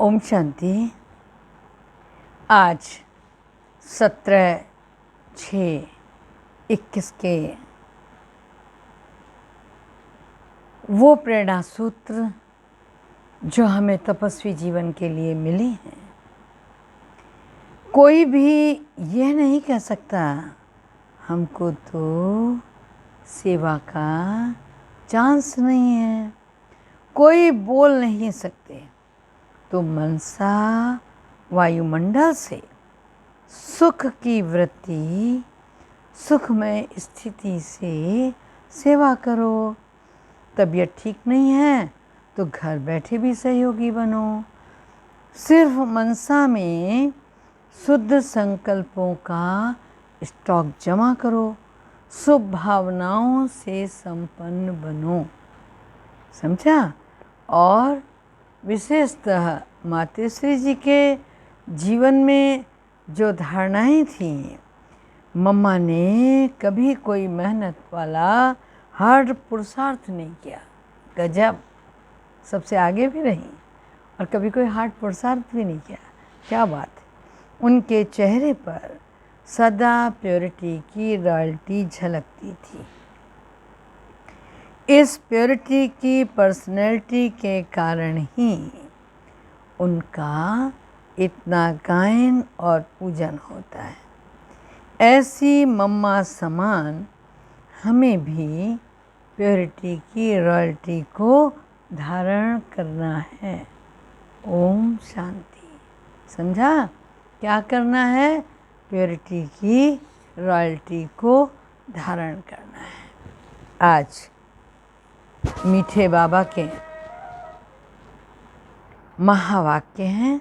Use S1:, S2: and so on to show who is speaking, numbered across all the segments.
S1: ओम शांति। आज 17/6/21 के वो प्रेरणा सूत्र जो हमें तपस्वी जीवन के लिए मिली हैं। कोई भी यह नहीं कह सकता हमको तो सेवा का चांस नहीं है। कोई बोल नहीं सकते तो मनसा वायुमंडल से सुख की वृत्ति, सुखमय स्थिति से सेवा करो। तबीयत ठीक नहीं है तो घर बैठे भी सहयोगी बनो। सिर्फ मनसा में शुद्ध संकल्पों का स्टॉक जमा करो। शुभ भावनाओं से संपन्न बनो। समझा? और विशेषतः मातेश्री जी के जीवन में जो धारणाएं थीं, मम्मा ने कभी कोई मेहनत वाला हार्ड पुरुषार्थ नहीं किया। गजब, सबसे आगे भी रही और कभी कोई हार्ड पुरुषार्थ भी नहीं किया। क्या बात है। उनके चेहरे पर सदा प्योरिटी की रॉयल्टी झलकती थी। इस प्योरिटी की पर्सनैलिटी के कारण ही उनका इतना गायन और पूजन होता है। ऐसी मम्मा समान हमें भी प्योरिटी की रॉयल्टी को धारण करना है। ओम शांति। समझा? क्या करना है? प्योरिटी की रॉयल्टी को धारण करना है। आज मीठे बाबा के महावाक्य हैं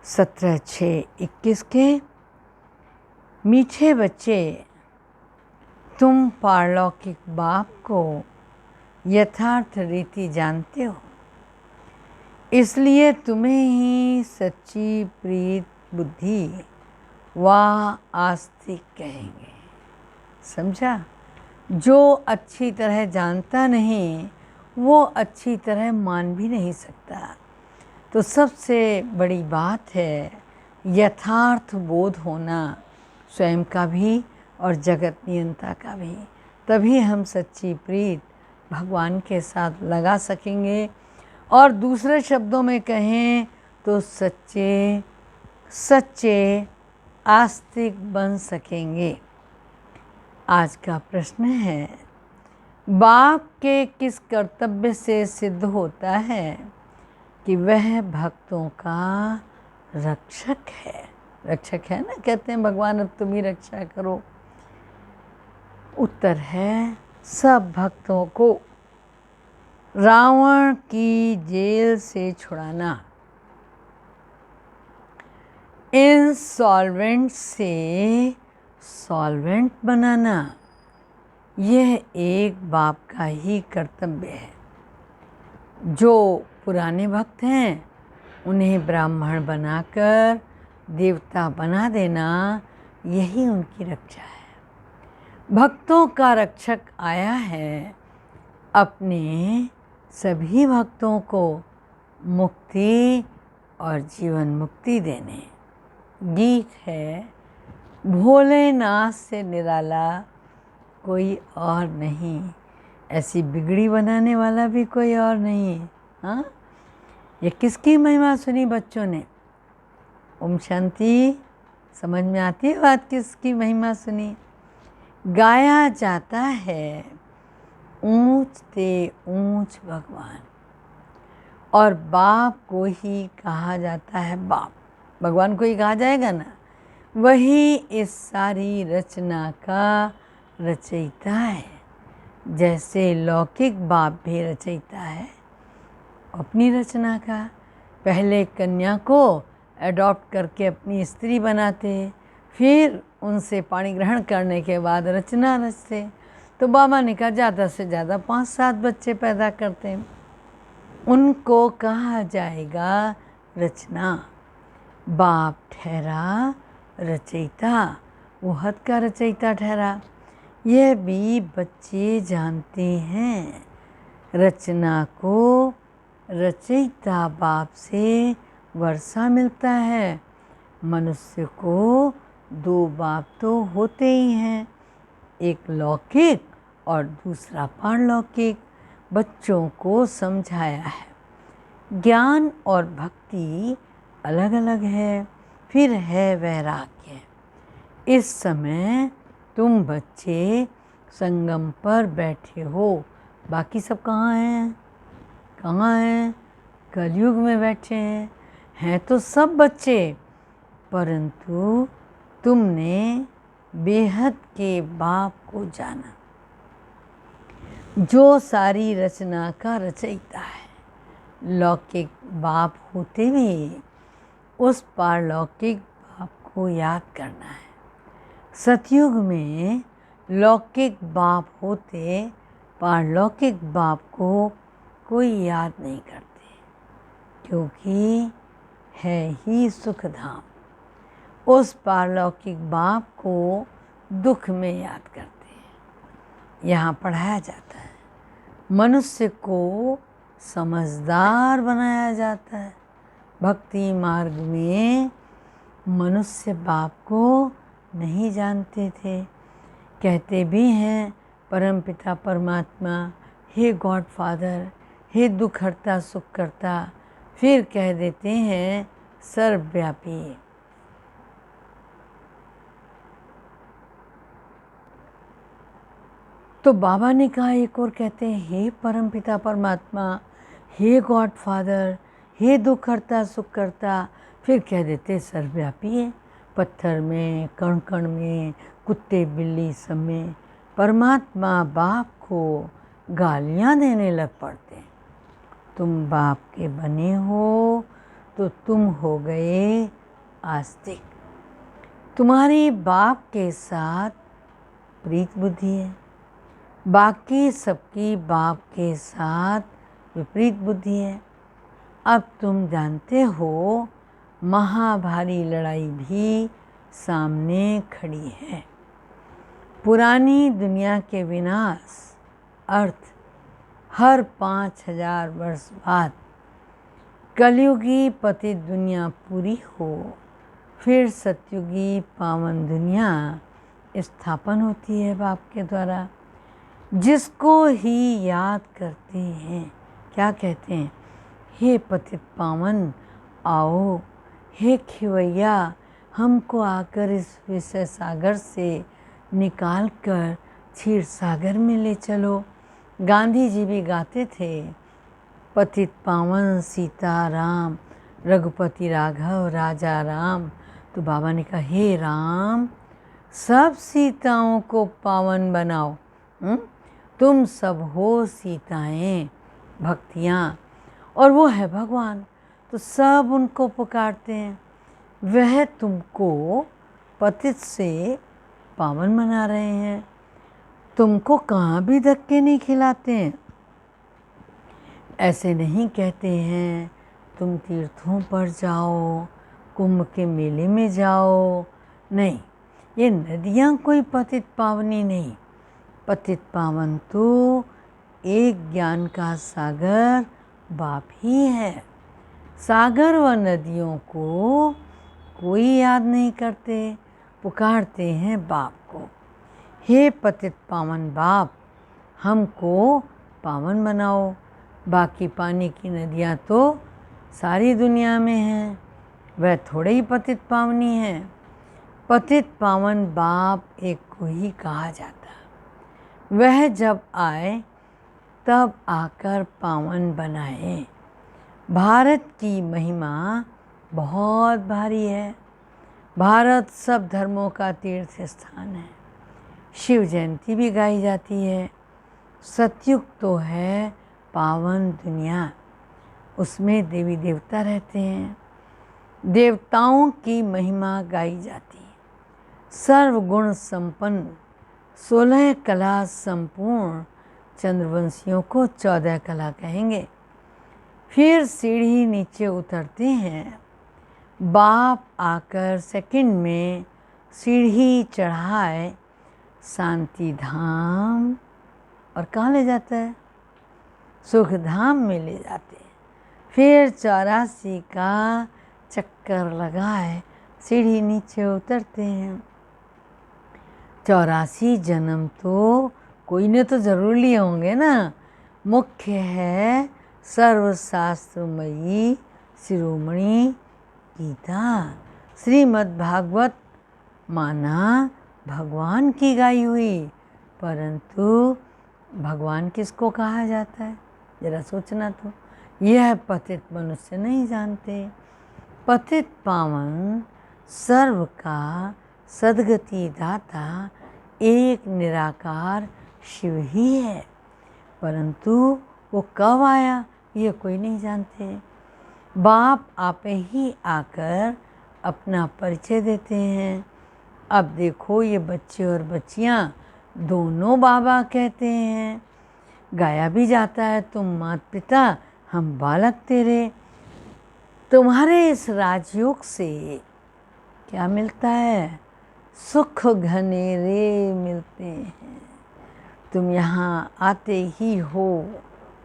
S1: 17/6/21 के। मीठे बच्चे, तुम पारलौकिक बाप को यथार्थ रीति जानते हो, इसलिए तुम्हें ही सच्ची प्रीत बुद्धि व आस्तिक कहेंगे। समझा? जो अच्छी तरह जानता नहीं वो अच्छी तरह मान भी नहीं सकता। तो सबसे बड़ी बात है यथार्थ बोध होना, स्वयं का भी और जगत नियंता का भी। तभी हम सच्ची प्रीत भगवान के साथ लगा सकेंगे। और दूसरे शब्दों में कहें तो सच्चे आस्तिक बन सकेंगे। आज का प्रश्न है, बाप के किस कर्तव्य से सिद्ध होता है कि वह भक्तों का रक्षक है? रक्षक है ना, कहते हैं भगवान अब तुम ही रक्षा करो। उत्तर है सब भक्तों को रावण की जेल से छुड़ाना, इंसॉल्वेंट से सॉल्वेंट बनाना, यह एक बाप का ही कर्तव्य है। जो पुराने भक्त हैं उन्हें ब्राह्मण बनाकर देवता बना देना, यही उनकी रक्षा है। भक्तों का रक्षक आया है अपने सभी भक्तों को मुक्ति और जीवन मुक्ति देने। गीत है, भोलेनाथ से निराला कोई और नहीं, ऐसी बिगड़ी बनाने वाला भी कोई और नहीं। हाँ, ये किसकी महिमा सुनी बच्चों ने? ओम शांति। समझ में आती है बात? किसकी महिमा सुनी? गाया जाता है ऊंच ते ऊंच भगवान, और बाप को ही कहा जाता है बाप। भगवान को ही कहा जाएगा ना। वही इस सारी रचना का रचयिता है। जैसे लौकिक बाप भी रचयिता है अपनी रचना का। पहले कन्या को अडॉप्ट करके अपनी स्त्री बनाते, फिर उनसे पाणी ग्रहण करने के बाद रचना रचते। तो बाबा ने कहा ज़्यादा से ज़्यादा 5-7 बच्चे पैदा करते हैं, उनको कहा जाएगा रचना। बाप ठहरा रचयिता, वो हद का रचयिता ठहरा। यह भी बच्चे जानते हैं। रचना को रचयिता बाप से वर्षा मिलता है। मनुष्य को दो बाप तो होते ही हैं, एक लौकिक और दूसरा पारलौकिक। बच्चों को समझाया है ज्ञान और भक्ति अलग अलग है। फिर है वैराग्य। इस समय तुम बच्चे संगम पर बैठे हो, बाकी सब कहाँ हैं? कहाँ हैं? कलयुग में बैठे हैं तो सब बच्चे, परंतु तुमने बेहद के बाप को जाना, जो सारी रचना का रचयिता है। लौकिक बाप होते भी उस पारलौकिक बाप को याद करना है। सतयुग में लौकिक बाप होते पारलौकिक बाप को कोई याद नहीं करते, क्योंकि है ही सुखधाम। उस पारलौकिक बाप को दुख में याद करते हैं। यहाँ पढ़ाया जाता है, मनुष्य को समझदार बनाया जाता है। भक्ति मार्ग में मनुष्य बाप को नहीं जानते थे। कहते भी हैं परमपिता परमात्मा, हे गॉड फादर, हे दुखहर्ता सुखकर्ता, फिर कह देते हैं सर्वव्यापी। तो बाबा ने कहा, एक और कहते हैं हे परमपिता परमात्मा, हे गॉड फादर, हे दुखहर्ता सुखकर्ता, फिर कह देते सर्वव्यापी है। पत्थर में, कण कण में, कुत्ते बिल्ली सब में परमात्मा बाप को गालियाँ देने लग पड़ते। तुम बाप के बने हो तो तुम हो गए आस्तिक। तुम्हारी बाप के साथ प्रीत बुद्धि है, बाकी सबकी बाप के साथ विपरीत बुद्धि है। अब तुम जानते हो महाभारी लड़ाई भी सामने खड़ी है। पुरानी दुनिया के विनाश अर्थ हर 5000 वर्ष बाद कलयुगी पतित दुनिया पूरी हो, फिर सतयुगी पावन दुनिया स्थापन होती है बाप के द्वारा। जिसको ही याद करते हैं, क्या कहते हैं, हे पतित पावन आओ, हे खिवैया हमको आकर इस विषय सागर से निकाल कर क्षीर सागर में ले चलो। गांधी जी भी गाते थे, पतित पावन सीताराम रघुपति राघव राजा राम। तो बाबा ने कहा, हे राम सब सीताओं को पावन बनाओ। तुम सब हो सीताएं, भक्तियाँ, और वो है भगवान, तो सब उनको पुकारते हैं। वह तुमको पतित से पावन बना रहे हैं। तुमको कहाँ भी धक्के नहीं खिलाते हैं। ऐसे नहीं कहते हैं तुम तीर्थों पर जाओ, कुंभ के मेले में जाओ। नहीं, ये नदियाँ कोई पतित पावनी नहीं। पतित पावन तो एक ज्ञान का सागर बाप ही है। सागर व नदियों को कोई याद नहीं करते, पुकारते हैं बाप को। हे पतित पावन बाप हमको पावन बनाओ। बाकी पानी की नदियाँ तो सारी दुनिया में हैं, वह थोड़े ही पतित पावनी है। पतित पावन बाप एक को ही कहा जाता। वह जब आए तब आकर पावन बनाए। भारत की महिमा बहुत भारी है। भारत सब धर्मों का तीर्थ स्थान है। शिव जयंती भी गाई जाती है। सतयुग तो है पावन दुनिया, उसमें देवी देवता रहते हैं। देवताओं की महिमा गाई जाती है। सर्वगुण संपन्न 16 कला संपूर्ण चंद्रवंशियों को 14 कला कहेंगे। फिर सीढ़ी नीचे उतरते हैं। बाप आकर सेकंड में सीढ़ी चढ़ाए शांति धाम, और कहाँ ले जाता है? सुख धाम में ले जाते हैं। फिर 84 का चक्कर लगाए सीढ़ी नीचे उतरते हैं। 84 जन्म तो कोई ने तो जरूर लिए होंगे ना। मुख्य है सर्वशास्त्रमयी शिरोमणि गीता। श्रीमद् भागवत माना भगवान की गाई हुई, परंतु भगवान किसको कहा जाता है जरा सोचना तो। यह पतित मनुष्य नहीं जानते। पतित पावन सर्व का सद्गति दाता एक निराकार शिव ही है, परंतु वो कब आया ये कोई नहीं जानते। बाप आप ही आकर अपना परिचय देते हैं। अब देखो ये बच्चे और बच्चियाँ दोनों बाबा कहते हैं। गाया भी जाता है, तुम माता पिता हम बालक तेरे। तुम्हारे इस राजयोग से क्या मिलता है? सुख घनेरे मिलते हैं। तुम यहाँ आते ही हो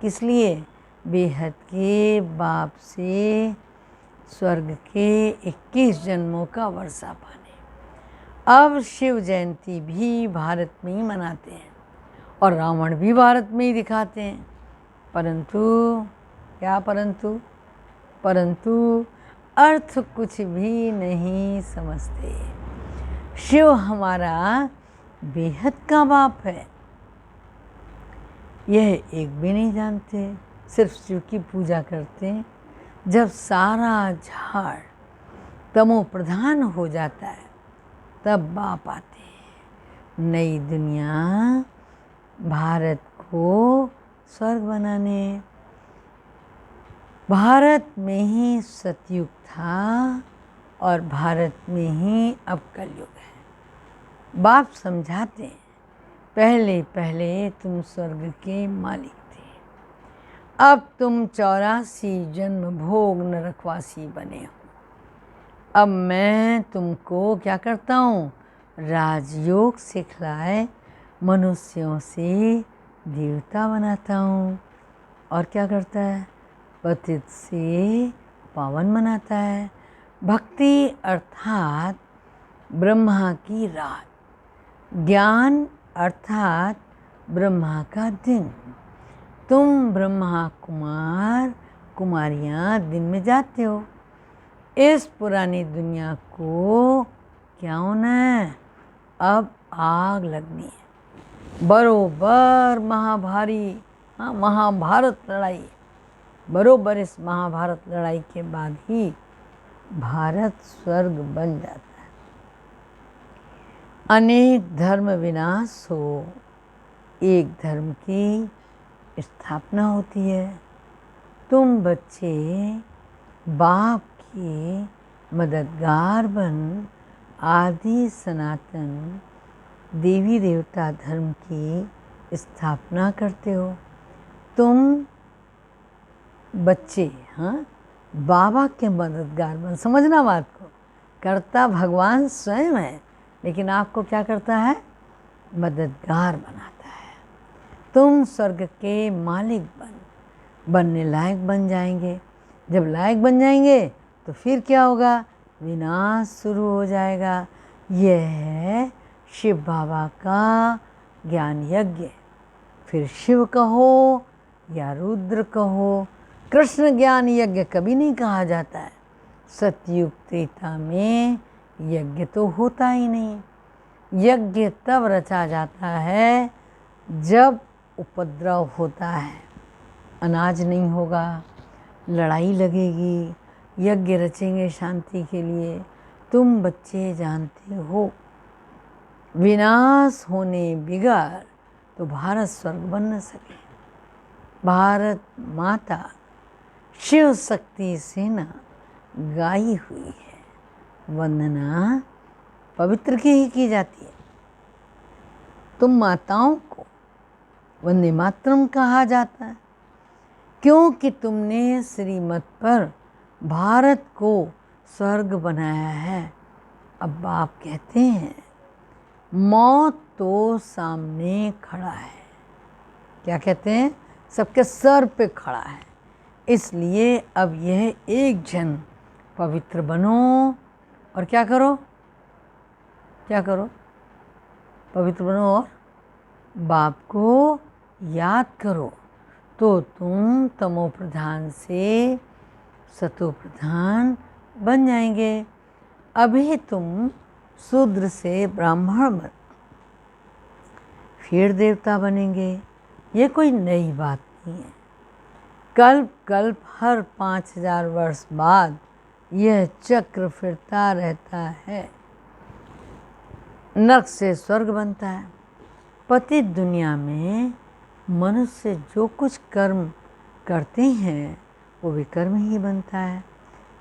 S1: किस लिए? बेहद के बाप से स्वर्ग के 21 जन्मों का वर्षा पाने। अब शिव जयंती भी भारत में ही मनाते हैं और रावण भी भारत में ही दिखाते हैं, परंतु क्या परंतु अर्थ कुछ भी नहीं समझते। शिव हमारा बेहद का बाप है, यह एक भी नहीं जानते। सिर्फ शिव की पूजा करते हैं। जब सारा झाड़ तमो प्रधान हो जाता है तब बाप आते हैं नई दुनिया भारत को स्वर्ग बनाने। भारत में ही सतयुग था और भारत में ही अब कलयुग है। बाप समझाते हैं पहले पहले तुम स्वर्ग के मालिक थे, अब तुम 84 जन्म भोग नरकवासी बने हो। अब मैं तुमको क्या करता हूँ? राजयोग सिखलाए मनुष्यों से देवता बनाता हूँ। और क्या करता है? पतित से पावन बनाता है। भक्ति अर्थात ब्रह्मा की रात, ज्ञान अर्थात ब्रह्मा का दिन। तुम ब्रह्मा कुमार कुमारियाँ दिन में जाते हो। इस पुरानी दुनिया को क्या होना है? अब आग लगनी है। बरोबर महाभारत लड़ाई, बरोबर इस महाभारत लड़ाई के बाद ही भारत स्वर्ग बन जाता है। अनेक धर्म विनाश हो, एक धर्म की स्थापना होती है। तुम बच्चे बाप के मददगार बन आदि सनातन देवी देवता धर्म की स्थापना करते हो। तुम बच्चे बाबा के मददगार बन, समझना बात को। करता भगवान स्वयं है, लेकिन आपको क्या करता है? मददगार बनाता है। तुम स्वर्ग के मालिक बनने लायक बन जाएंगे। जब लायक बन जाएंगे तो फिर क्या होगा? विनाश शुरू हो जाएगा। यह है शिव बाबा का ज्ञान यज्ञ। फिर शिव कहो या रुद्र कहो, कृष्ण ज्ञान यज्ञ कभी नहीं कहा जाता है। सतयुग त्रेता में यज्ञ तो होता ही नहीं। यज्ञ तब रचा जाता है जब उपद्रव होता है, अनाज नहीं होगा, लड़ाई लगेगी, यज्ञ रचेंगे शांति के लिए। तुम बच्चे जानते हो विनाश होने बिगड़ तो भारत स्वर्ग बन न सके। भारत माता शिव शक्ति सेना गाई हुई है, वंदना पवित्र की ही की जाती है। तुम माताओं को वंदे मातरम कहा जाता है क्योंकि तुमने श्रीमत पर भारत को स्वर्ग बनाया है। अब बाप कहते हैं मौत तो सामने खड़ा है। क्या कहते हैं? सबके सर पे खड़ा है, इसलिए अब यह एक जन पवित्र बनो और क्या करो, क्या करो, पवित्र बनो और बाप को याद करो, तो तुम तमो प्रधान से सतो प्रधान बन जाएंगे। अभी तुम शूद्र से ब्राह्मण बन फिर देवता बनेंगे। ये कोई नई बात नहीं है। कल्प कल्प हर 5000 वर्ष बाद यह चक्र फिरता रहता है। नरक से स्वर्ग बनता है। पतित दुनिया में मनुष्य जो कुछ कर्म करते हैं वो भी कर्म ही बनता है।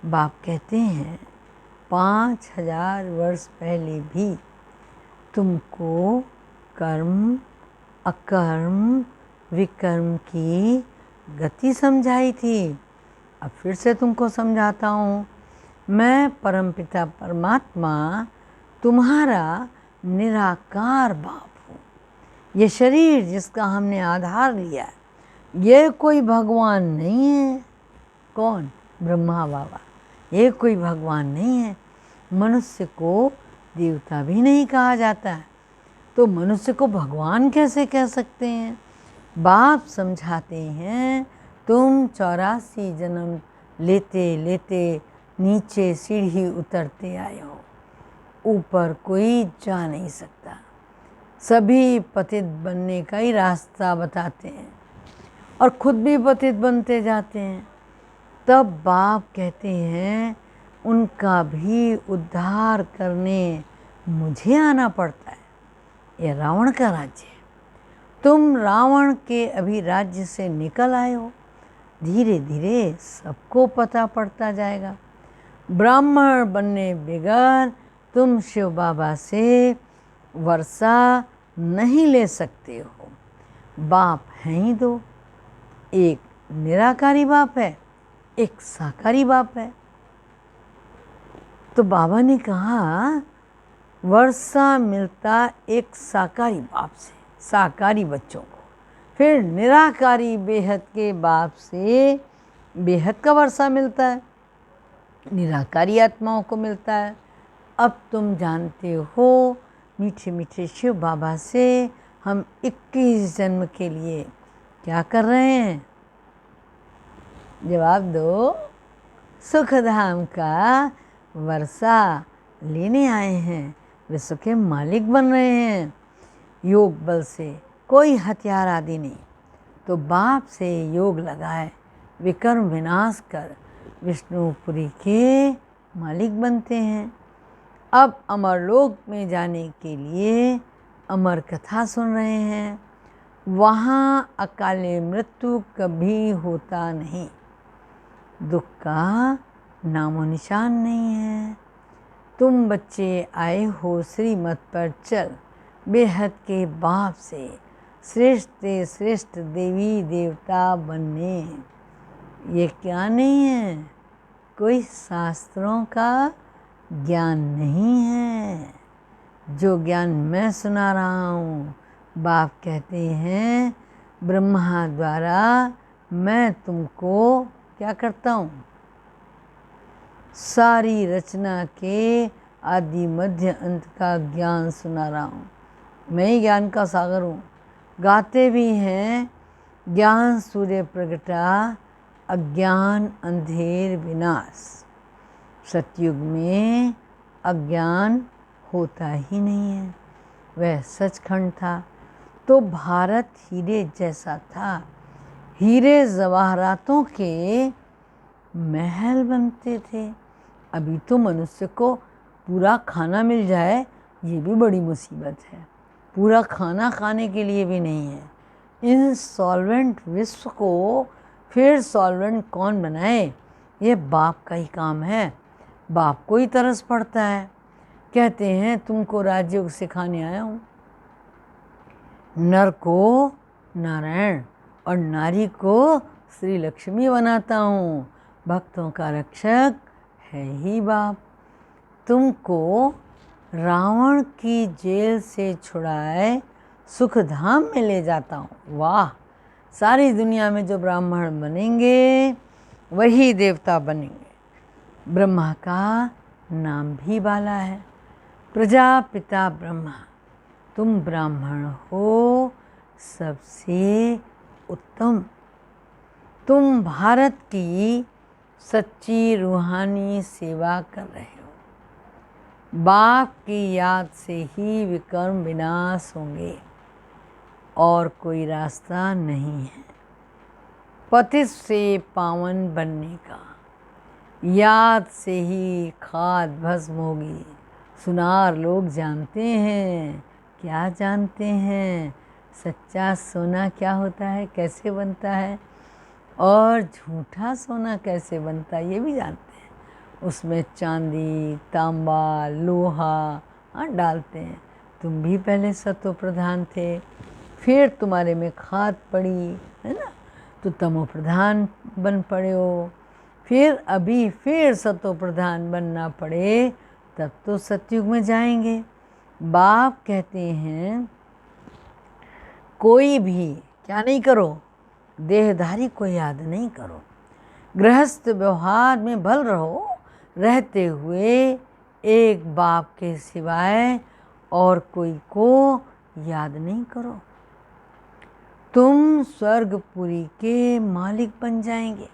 S1: बाप कहते हैं 5000 वर्ष पहले भी तुमको कर्म अकर्म विकर्म की गति समझाई थी। अब फिर से तुमको समझाता हूँ। मैं परमपिता परमात्मा तुम्हारा निराकार बाप हूँ। ये शरीर जिसका हमने आधार लिया है ये कोई भगवान नहीं है। कौन? ब्रह्मा बाबा। ये कोई भगवान नहीं है। मनुष्य को देवता भी नहीं कहा जाता है, तो मनुष्य को भगवान कैसे कह सकते हैं? बाप समझाते हैं तुम 84 जन्म लेते लेते नीचे सीढ़ी उतरते आए हो, ऊपर कोई जा नहीं सकता। सभी पतित बनने का ही रास्ता बताते हैं और खुद भी पतित बनते जाते हैं। तब बाप कहते हैं उनका भी उद्धार करने मुझे आना पड़ता है। ये रावण का राज्य है। तुम रावण के अभी राज्य से निकल आए हो। धीरे धीरे सबको पता पड़ता जाएगा। ब्राह्मण बनने बगैर तुम शिव बाबा से वर्षा नहीं ले सकते हो। बाप हैं ही दो, एक निराकारी बाप है, एक साकारी बाप है। तो बाबा ने कहा वर्षा मिलता एक साकारी बाप से, साकारी बच्चों को, फिर निराकारी बेहद के बाप से बेहद का वर्षा मिलता है, निराकारी आत्माओं को मिलता है। अब तुम जानते हो मीठे मीठे शिव बाबा से हम 21 जन्म के लिए क्या कर रहे हैं? जवाब दो। सुखधाम का वर्षा लेने आए हैं। विश्व के मालिक बन रहे हैं योग बल से, कोई हथियार आदि नहीं। तो बाप से योग लगाए विकर्म विनाश कर विष्णुपुरी के मालिक बनते हैं। अब अमरलोक में जाने के लिए अमर कथा सुन रहे हैं। वहाँ अकाले मृत्यु कभी होता नहीं, दुख का नामो निशान नहीं है। तुम बच्चे आए हो श्रीमत पर चल, बेहद के बाप से श्रेष्ठ श्रेष्ठ देवी देवता बनने। ये क्या नहीं है? कोई शास्त्रों का ज्ञान नहीं है। जो ज्ञान मैं सुना रहा हूँ, बाप कहते हैं ब्रह्मा द्वारा मैं तुमको क्या करता हूँ? सारी रचना के आदि मध्य अंत का ज्ञान सुना रहा हूँ। मैं ही ज्ञान का सागर हूँ। गाते भी हैं ज्ञान सूर्य प्रगटा अज्ञान अंधेर विनाश। सतयुग में अज्ञान होता ही नहीं है, वह सचखंड था। तो भारत हीरे जैसा था। हीरे जवाहरातों के महल बनते थे। अभी तो मनुष्य को पूरा खाना मिल जाए ये भी बड़ी मुसीबत है। पूरा खाना खाने के लिए भी नहीं है। इन सॉल्वेंट विश्व को फिर सॉल्वेंट कौन बनाए? ये बाप का ही काम है। बाप को ही तरस पड़ता है। कहते हैं तुमको राजयोग सिखाने आया हूँ। नर को नारायण और नारी को श्री लक्ष्मी बनाता हूँ। भक्तों का रक्षक है ही बाप। तुमको रावण की जेल से छुड़ाए सुखधाम में ले जाता हूँ। वाह! सारी दुनिया में जो ब्राह्मण बनेंगे वही देवता बनेंगे। ब्रह्मा का नाम भी बाला है, प्रजापिता ब्रह्मा। तुम ब्राह्मण हो सबसे उत्तम। तुम भारत की सच्ची रूहानी सेवा कर रहे हो। बाप की याद से ही विकर्म विनाश होंगे और कोई रास्ता नहीं है पतित से पावन बनने का। याद से ही खाद भस्म होगी। सुनार लोग जानते हैं। क्या जानते हैं? सच्चा सोना क्या होता है, कैसे बनता है, और झूठा सोना कैसे बनता है ये भी जानते हैं। उसमें चांदी, तांबा, लोहा डालते हैं। तुम भी पहले सतो प्रधान थे, फिर तुम्हारे में खाद पड़ी है ना, तो तमो प्रधान बन पड़े हो। फिर अभी फिर सतो प्रधान बनना पड़े तब तो सतयुग में जाएंगे। बाप कहते हैं कोई भी क्या नहीं करो, देहधारी को याद नहीं करो। गृहस्थ व्यवहार में भल रहो, रहते हुए एक बाप के सिवाय और कोई को याद नहीं करो। तुम स्वर्गपुरी के मालिक बन जाएंगे।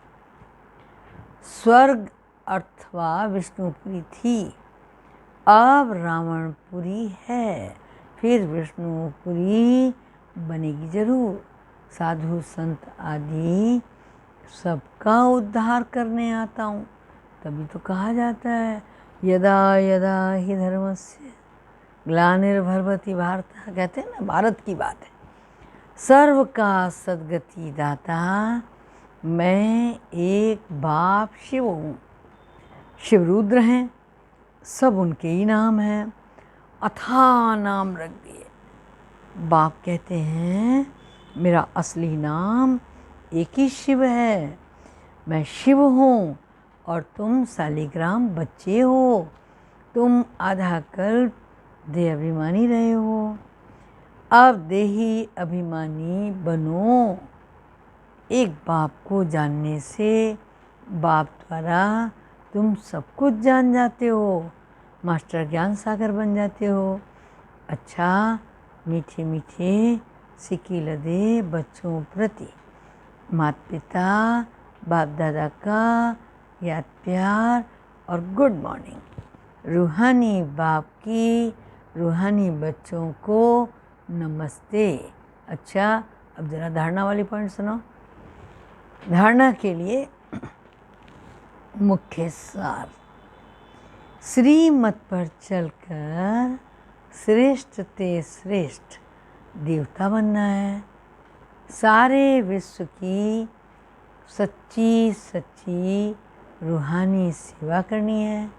S1: स्वर्ग अथवा विष्णुपुरी थी, अब रावणपुरी है, फिर विष्णुपुरी बनेगी जरूर। साधु संत आदि सबका उद्धार करने आता हूँ। तभी तो कहा जाता है यदा यदा ही धर्मस्य ग्लानिर्भवति भारत। कहते हैं ना, भारत की बात है। सर्व का सद्गति दाता मैं एक बाप शिव हूँ। शिवरुद्र हैं, सब उनके ही नाम हैं, अथाह नाम रख दिए। बाप कहते हैं मेरा असली नाम एक ही शिव है। मैं शिव हूँ और तुम शालिग्राम बच्चे हो। तुम आधा कल्प देह अभिमानी रहे हो, अब देही अभिमानी बनो। एक बाप को जानने से बाप द्वारा तुम सब कुछ जान जाते हो, मास्टर ज्ञान सागर बन जाते हो। अच्छा, मीठे मीठे सिक्की लदे बच्चों प्रति माता पिता बाप दादा का याद प्यार और गुड मॉर्निंग। रूहानी बाप की रूहानी बच्चों को नमस्ते। अच्छा, अब ज़रा धारणा वाली पॉइंट सुनो। धारणा के लिए मुख्य सार। श्रीमत पर चलकर श्रेष्ठ ते श्रेष्ठ देवता बनना है। सारे विश्व की सच्ची सच्ची रूहानी सेवा करनी है।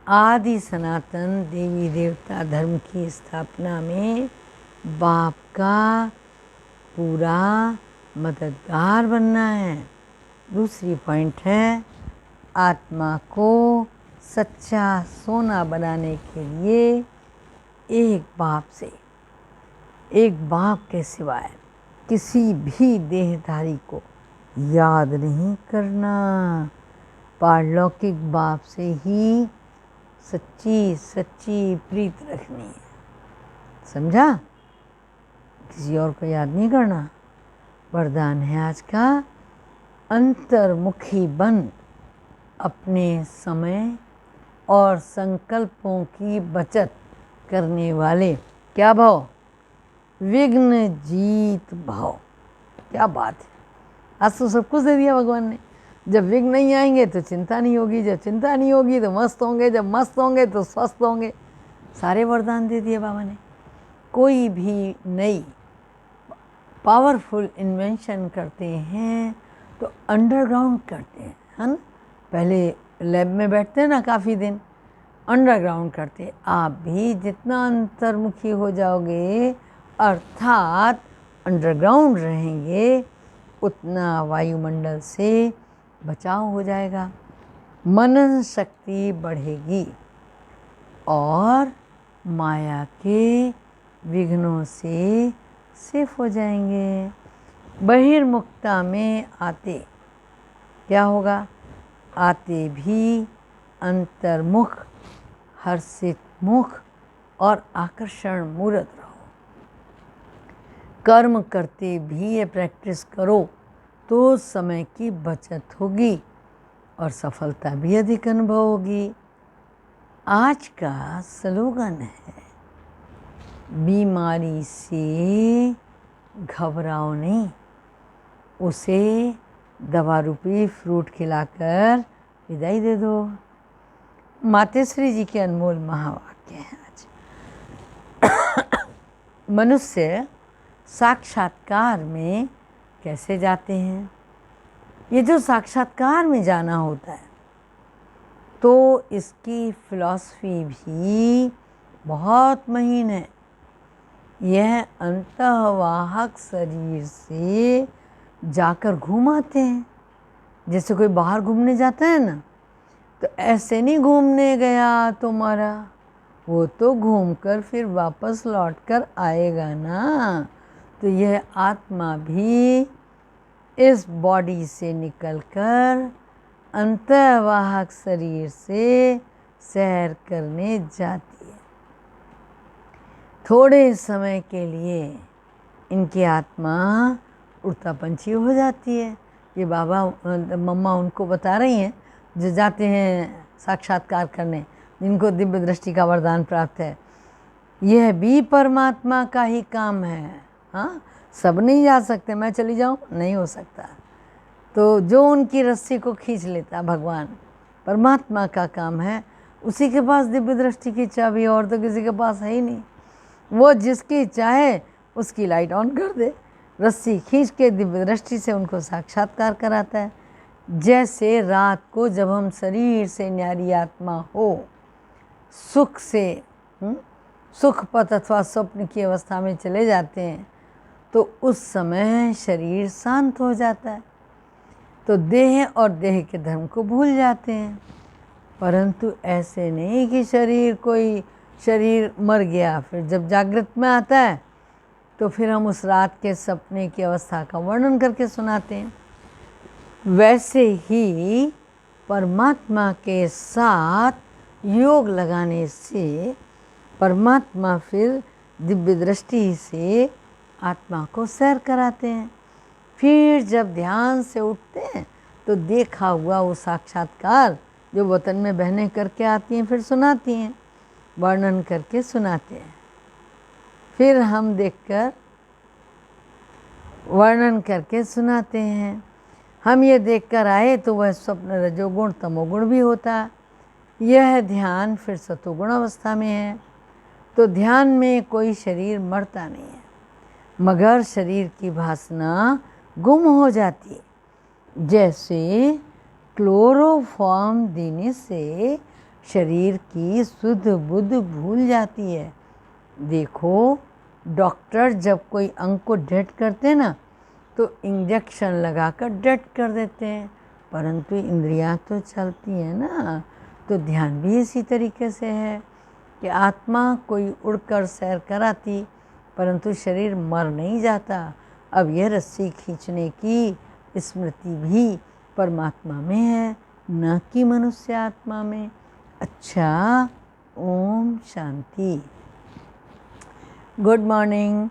S1: आदि सनातन देवी देवता धर्म की स्थापना में बाप का पूरा मददगार बनना है। दूसरी पॉइंट है आत्मा को सच्चा सोना बनाने के लिए एक बाप से, एक बाप के सिवाय किसी भी देहधारी को याद नहीं करना। पारलौकिक बाप से ही सच्ची सच्ची प्रीत रखनी है। समझा? किसी और को याद नहीं करना। वरदान है आज का, अंतर्मुखी बन अपने समय और संकल्पों की बचत करने वाले। क्या भाव? विघ्न जीत भाव। क्या बात है, आज तो सब कुछ दे दिया भगवान ने। जब विघ्न नहीं आएंगे तो चिंता नहीं होगी, जब चिंता नहीं होगी तो मस्त होंगे, जब मस्त होंगे तो स्वस्थ होंगे। सारे वरदान दे दिए बाबा ने। कोई भी नई पावरफुल इन्वेंशन करते हैं तो अंडरग्राउंड करते हैं, है ना। पहले लैब में बैठते हैं ना काफ़ी दिन, अंडरग्राउंड करते। आप भी जितना अंतर्मुखी हो जाओगे अर्थात अंडरग्राउंड रहेंगे, उतना वायुमंडल से बचाव हो जाएगा, मनन शक्ति बढ़ेगी और माया के विघ्नों से सेफ हो जाएंगे। बहिर्मुखता में आते क्या होगा? आते भी अंतर्मुख, हर्षित मुख और आकर्षण मूर्त रहो। कर्म करते भी ये प्रैक्टिस करो तो समय की बचत होगी और सफलता भी अधिक अनुभव होगी। आज का स्लोगन है, बीमारी से घबराओ नहीं, उसे दवा रूपी फ्रूट खिलाकर विदाई दे दो। मातेश्वरी जी के अनमोल महावाक्य हैं आज। मनुष्य साक्षात्कार में कैसे जाते हैं? ये जो साक्षात्कार में जाना होता है तो इसकी फिलॉसफी भी बहुत महीन है। यह अंतःवाहक शरीर से जाकर घूम आते हैं। जैसे कोई बाहर घूमने जाता है ना, तो ऐसे नहीं घूमने गया तो मरा, वो तो घूमकर फिर वापस लौटकर आएगा ना। तो यह आत्मा भी इस बॉडी से निकलकर अंतःवाहक शरीर से सैर करने जाती है। थोड़े समय के लिए इनकी आत्मा उड़ता पंछी हो जाती है। ये बाबा मम्मा उनको बता रही हैं जो जाते हैं साक्षात्कार करने, जिनको दिव्य दृष्टि का वरदान प्राप्त है। यह भी परमात्मा का ही काम है। हाँ, सब नहीं जा सकते, मैं चली जाऊँ, नहीं हो सकता। तो जो उनकी रस्सी को खींच लेता भगवान, परमात्मा का काम है। उसी के पास दिव्य दृष्टि की चाबी, और तो किसी के पास है ही नहीं। वो जिसकी चाहे उसकी लाइट ऑन कर दे, रस्सी खींच के दिव्य दृष्टि से उनको साक्षात्कार कराता है। जैसे रात को जब हम शरीर से न्यारी आत्मा हो सुख से सुख पथ अथवा स्वप्न की अवस्था में चले जाते हैं तो उस समय शरीर शांत हो जाता है, तो देह और देह के धर्म को भूल जाते हैं। परंतु ऐसे नहीं कि शरीर मर गया, फिर जब जागृत में आता है तो फिर हम उस रात के सपने की अवस्था का वर्णन करके सुनाते हैं। वैसे ही परमात्मा के साथ योग लगाने से परमात्मा फिर दिव्य दृष्टि से आत्मा को सैर कराते हैं। फिर जब ध्यान से उठते हैं तो देखा हुआ वो साक्षात्कार जो वतन में बहनें करके आती हैं फिर सुनाती हैं, वर्णन करके सुनाते हैं। फिर हम देखकर वर्णन करके सुनाते हैं। हम ये देखकर आए तो वह स्वप्न रजोगुण तमोगुण भी होता। यह ध्यान फिर सतोगुण अवस्था में है। तो ध्यान में कोई शरीर मरता नहीं है, मगर शरीर की वासना गुम हो जाती है। जैसे क्लोरोफॉर्म देने से शरीर की शुद्ध बुद्ध भूल जाती है। देखो, डॉक्टर जब कोई अंग को डेड करते हैं ना तो इंजेक्शन लगाकर डेड कर देते हैं, परंतु इंद्रियां तो चलती हैं ना। तो ध्यान भी इसी तरीके से है कि आत्मा कोई उड़कर सैर कराती, परंतु शरीर मर नहीं जाता। अब यह रस्सी खींचने की स्मृति भी परमात्मा में है, न कि मनुष्य आत्मा में। अच्छा, ओम शांति। Good morning.